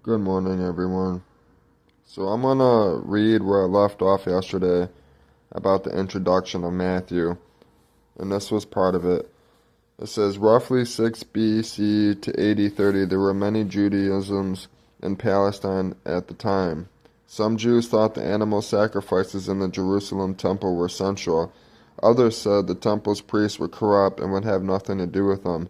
Good morning, everyone. So I'm gonna read where I left off yesterday about the introduction of Matthew, and this was part of it. It says roughly 6 BC to 80 30, there were many Judaisms in Palestine at the time. Some Jews thought the animal sacrifices in the Jerusalem temple were sensual. Others said the temple's priests were corrupt and would have nothing to do with them.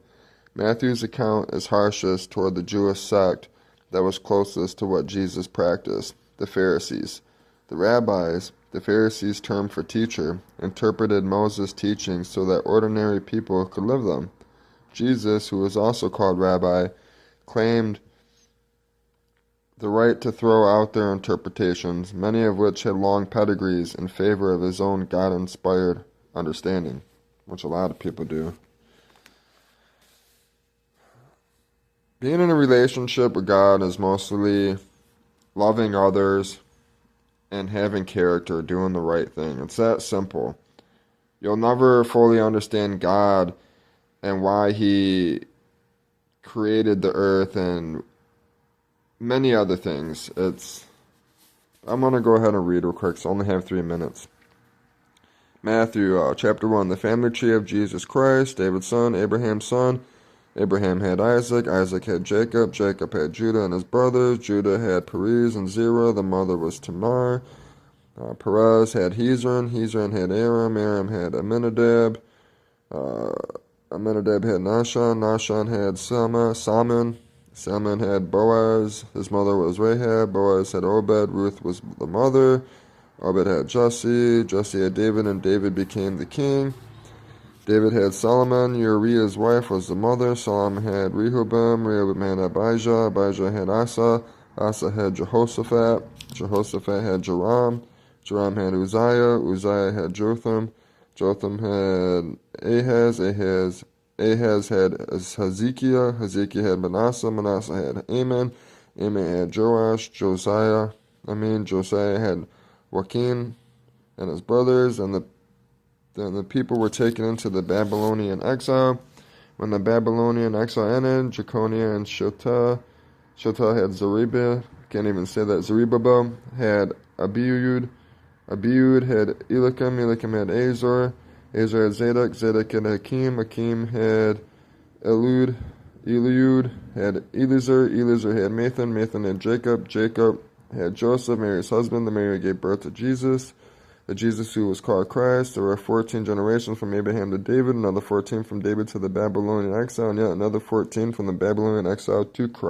Matthew's account is harshest toward the Jewish sect that was closest to what Jesus practiced, the Pharisees. The rabbis, the Pharisees' term for teacher, interpreted Moses' teachings so that ordinary people could live them. Jesus, who was also called rabbi, claimed the right to throw out their interpretations, many of which had long pedigrees, in favor of his own God-inspired understanding, which a lot of people do. Being in a relationship with God is mostly loving others and having character, doing the right thing. It's that simple. You'll never fully understand God and why He created the earth and many other things. I'm going to go ahead and read real quick, so I only have 3 minutes. Matthew chapter 1, the family tree of Jesus Christ, David's son, Abraham's son. Abraham had Isaac, Isaac had Jacob, Jacob had Judah and his brothers, Judah had Perez and Zerah, the mother was Tamar. Perez had Hezron, Hezron had Aram, Aram had Amminadab, Amminadab had Nahshon, Nahshon had Salmon, Salmon had Boaz, his mother was Rahab, Boaz had Obed, Ruth was the mother, Obed had Jesse, Jesse had David, and David became the king. David had Solomon, Uriah's wife was the mother, Solomon had Rehoboam, Rehoboam had Abijah, Abijah had Asa, Asa had Jehoshaphat, Jehoshaphat had Joram, Joram had Uzziah, Uzziah had Jotham, Jotham had Ahaz, Ahaz had Hezekiah, Hezekiah had Manasseh, Manasseh had Amon, Amon had Joash, Josiah had Joachim and his brothers, and then the people were taken into the Babylonian exile. When the Babylonian exile ended, Jeconiah and Shealtiel had Zerubbabel, can't even say that, Zerubbabel had Abiud, Abiud had Eliakim, Eliakim had Azor, Azor had Zadok, Zadok had Hakim, Hakim had Eliud had Eliezer, Eliezer had Mathan, Mathan had Jacob, Jacob had Joseph, Mary's husband, the Mary gave birth to Jesus. The Jesus who was called Christ. There were 14 generations from Abraham to David, another 14 from David to the Babylonian exile, and yet another 14 from the Babylonian exile to Christ.